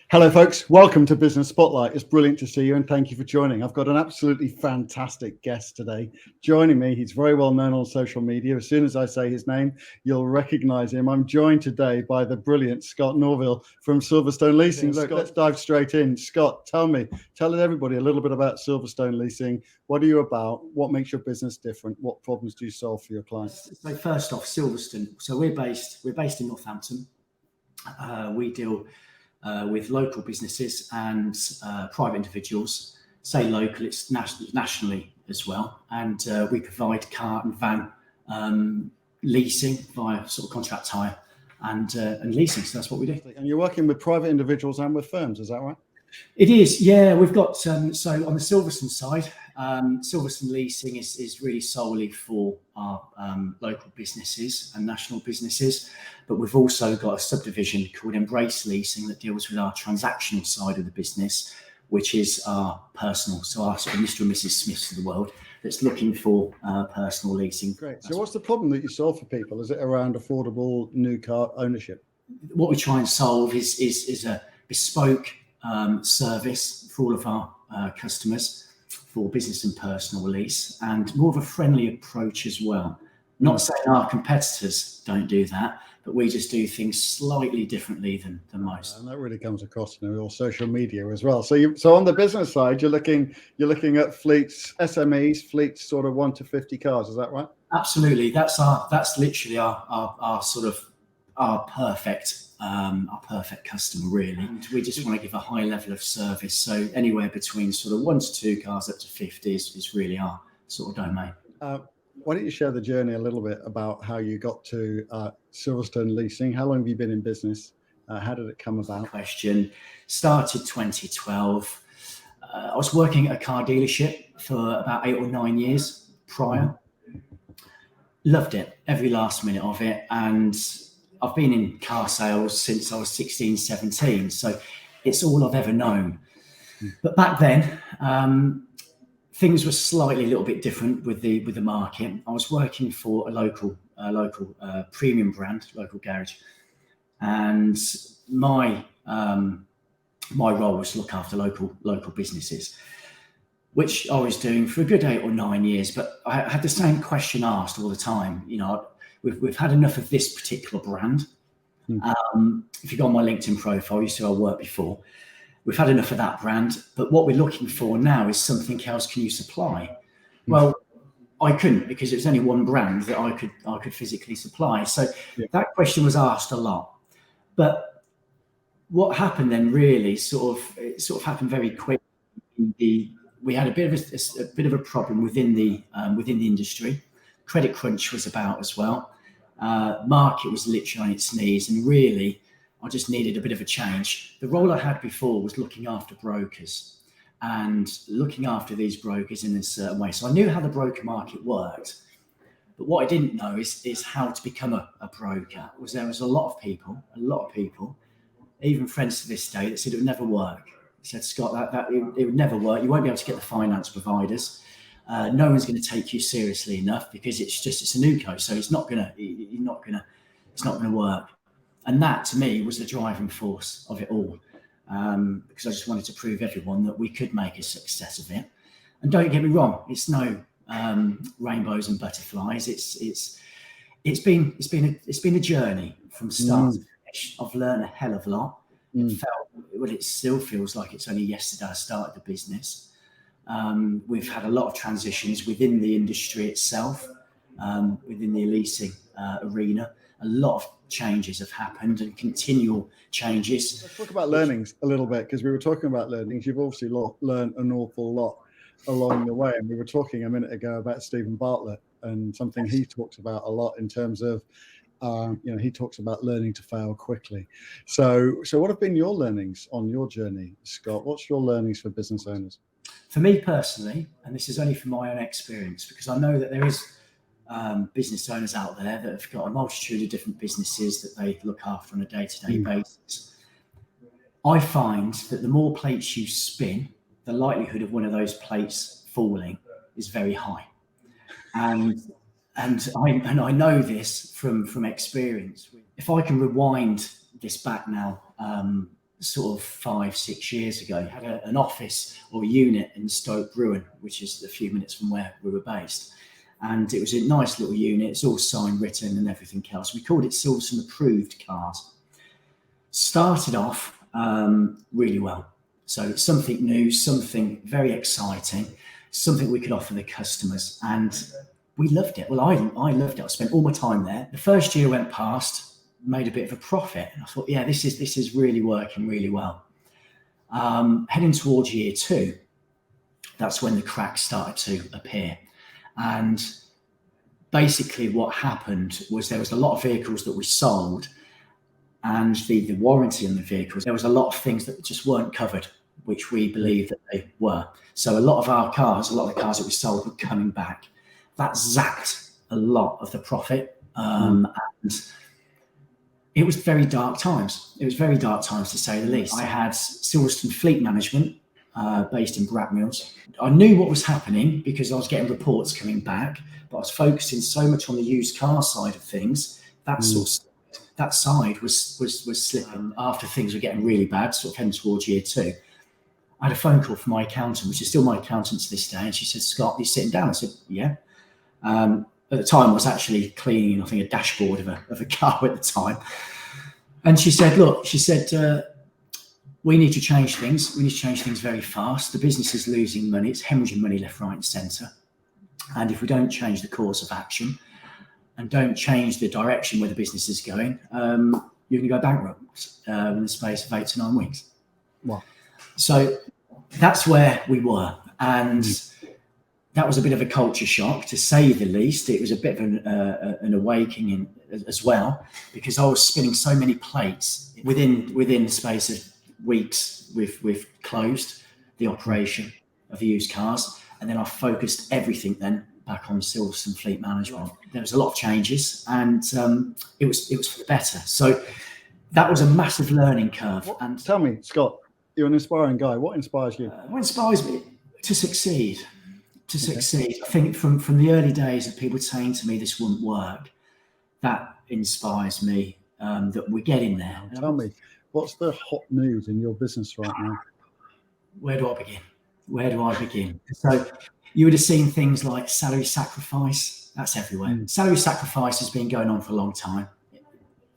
Hello, folks. Welcome to Business Spotlight. It's brilliant to see you and thank you for joining. I've got an absolutely fantastic guest today joining me. He's very well known on social media. As soon as I say his name, you'll recognize him. I'm joined today by the brilliant Scott Norville from Silverstone Leasing. Look, let's dive straight in. Scott, tell everybody a little bit about Silverstone Leasing. What are you about? What makes your business different? What problems do you solve for your clients? So first off, Silverstone. So we're based in Northampton. We deal with local businesses and private individuals. Say local, it's nationally as well. And we provide car and van leasing via sort of contract hire and leasing. So that's what we do. And you're working with private individuals and with firms, is that right? It is, yeah. We've got so on the Silverstone side, Silverstone Leasing is really solely for our local businesses and national businesses, but we've also got a subdivision called Embrace Leasing that deals with our transactional side of the business, which is our personal, so our sort of Mr. and Mrs. Smiths of the world that's looking for personal leasing. Great. So what's the problem that you solve for people? Is it around affordable new car ownership? What we try and solve is a bespoke service for all of our customers for business and personal lease, and more of a friendly approach as well. Not saying our competitors don't do that, but we just do things slightly differently than most. And that really comes across in your social media as well. So on the business side, you're looking at fleets, SMEs, fleets sort of 1 to 50 cars. Is that right? Absolutely. That's literally our sort of our perfect customer, really. And we just want to give a high level of service. So anywhere between sort of 1 to 2 cars up to 50 is really our sort of domain. Why don't you share the journey a little bit about how you got to Silverstone Leasing? How long have you been in business? How did it come about? Question. Started 2012. I was working at a car dealership for about 8 or 9 years prior. Loved it, every last minute of it. And I've been in car sales since I was 16, 17. So it's all I've ever known. But back then, things were slightly a little bit different with the market. I was working for a local premium brand, local garage, and my role was to look after local businesses, which I was doing for a good 8 or 9 years. But I had the same question asked all the time. You know, we've had enough of this particular brand. If you go on my LinkedIn profile, you see I worked before. We've had enough of that brand, but what we're looking for now is something else. Can you supply? Well, I couldn't, because it was only one brand that I could physically supply. So that question was asked a lot. But what happened then really sort of happened very quickly. We had a bit of a problem within the industry. Credit crunch was about as well. Market was literally on its knees, and really I just needed a bit of a change. The role I had before was looking after brokers and looking after these brokers in a certain way. So I knew how the broker market worked, but what I didn't know is how to become a broker. There was a lot of people, even friends to this day, that said it would never work. They said, Scott, that it would never work. You won't be able to get the finance providers. No one's going to take you seriously enough because it's a new co, so it's not going to work. And that to me was the driving force of it all, because I just wanted to prove everyone that we could make a success of it. And don't get me wrong, it's no rainbows and butterflies. It's been a journey from start to finish. I've learned a hell of a lot. It still feels like it's only yesterday I started the business. We've had a lot of transitions within the industry itself, within the leasing arena. A lot of changes have happened and continual changes. Let's talk about learnings a little bit, because we were talking about learnings. You've obviously learned an awful lot along the way. And we were talking a minute ago about Stephen Bartlett and something he talks about a lot in terms of, he talks about learning to fail quickly. So what have been your learnings on your journey, Scott? What's your learnings for business owners? For me personally, and this is only from my own experience, because I know that there is business owners out there that have got a multitude of different businesses that they look after on a day-to-day basis. I find that the more plates you spin, the likelihood of one of those plates falling is very high. And I know this from experience. If I can rewind this back now, sort of 5-6 years ago. Had an office or unit in Stoke Bruin, which is a few minutes from where we were based. And it was a nice little unit. It's all signed, written and everything else. We called it Silverstone Approved Cars. Started off really well. So it's something new, something very exciting, something we could offer the customers. And we loved it. Well, I loved it. I spent all my time there. The first year went past, made a bit of a profit. And I thought, yeah, this is really working really well. Heading towards year 2, that's when the cracks started to appear. And basically what happened was there was a lot of vehicles that we sold, and the warranty on the vehicles, there was a lot of things that just weren't covered, which we believed that they were. So a lot of the cars that we sold were coming back. That zapped a lot of the profit. And it was very dark times. It was very dark times, to say the least. I had Silverstone Fleet Management based in Brackmills. I knew what was happening because I was getting reports coming back, but I was focusing so much on the used car side of things. That side was slipping after things were getting really bad, sort of heading towards year 2. I had a phone call from my accountant, which is still my accountant to this day, and she said, "Scott, are you sitting down?" I said, "Yeah." At the time, I was actually cleaning, I think, a dashboard of a car at the time. And she said, "Look," she said, "we need to change things. We need to change things very fast. The business is losing money. It's hemorrhaging money left, right, and centre. And if we don't change the course of action and don't change the direction where the business is going, you're going to go bankrupt in the space of 8 to 9 weeks." Wow. So that's where we were. And that was a bit of a culture shock, to say the least. It was a bit of an awakening as well, because I was spinning so many plates. Within the space of weeks, we've closed the operation of used cars, and then I focused everything then back on Silverstone Fleet Management. There was a lot of changes, and it was for the better. So that was a massive learning curve. And tell me, Scott, you're an inspiring guy. What inspires you? What inspires me? To succeed. To succeed. I think from the early days of people saying to me this wouldn't work, that inspires me, that we're getting there. Tell me, what's the hot news in your business right now? Where do I begin? So you would have seen things like salary sacrifice. That's everywhere. Salary sacrifice has been going on for a long time.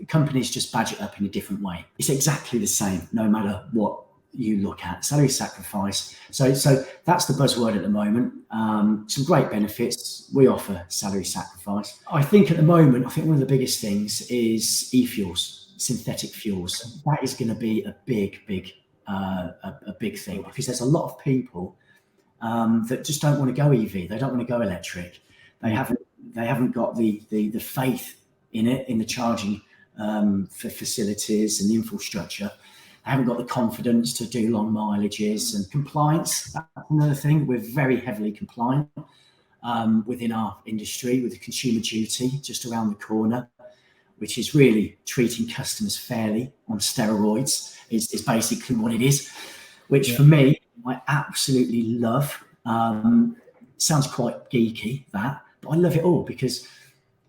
Companies just badge it up in a different way. It's exactly the same, no matter what you look at. Salary sacrifice. So that's the buzzword at the moment. Some great benefits. We offer salary sacrifice. I think at the moment, one of the biggest things is e-fuels, synthetic fuels. That is going to be a big thing, because there's a lot of people that just don't want to go EV. They don't want to go electric. They haven't got the faith in it, in the charging for facilities and the infrastructure. I haven't got the confidence to do long mileages, and compliance. That's another thing. We're very heavily compliant within our industry, with the consumer duty just around the corner, which is really treating customers fairly on steroids, is basically what it is, which for me, I absolutely love. Sounds quite geeky, that, but I love it all, because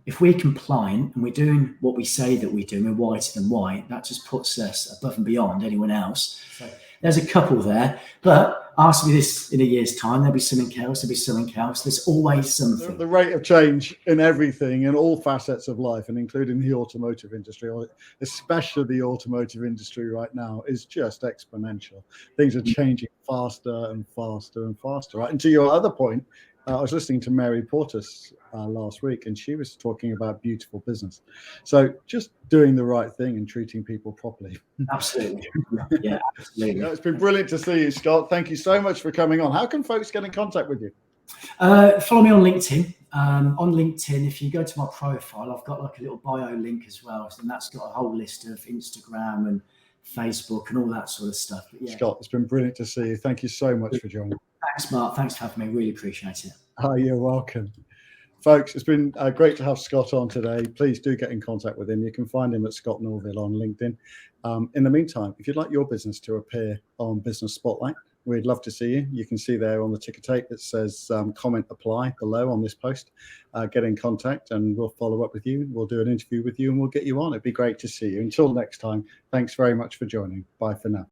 if we're compliant and we're doing what we say that we do, and we're whiter than white, that just puts us above and beyond anyone else. So there's a couple there, but ask me this in a year's time, there'll be something else, There's always something. The rate of change in everything, in all facets of life, and including the automotive industry, especially the automotive industry right now, is just exponential. Things are changing faster and faster and faster, right? And to your other point, I was listening to Mary Portas last week, and she was talking about beautiful business. So just doing the right thing and treating people properly. Absolutely. Yeah, absolutely. It's been brilliant to see you, Scott. Thank you so much for coming on. How can folks get in contact with you? Follow me on LinkedIn. On LinkedIn, if you go to my profile, I've got like a little bio link as well, and that's got a whole list of Instagram and Facebook and all that sort of stuff. But yeah. Scott, it's been brilliant to see you. Thank you so much for joining. Thanks, Mark. Thanks for having me. Really appreciate it. Oh, you're welcome. Folks, it's been great to have Scott on today. Please do get in contact with him. You can find him at Scott Norville on LinkedIn. In the meantime, if you'd like your business to appear on Business Spotlight, we'd love to see you. You can see there on the ticker tape that says comment apply below on this post. Get in contact and we'll follow up with you. We'll do an interview with you and we'll get you on. It'd be great to see you. Until next time, thanks very much for joining. Bye for now.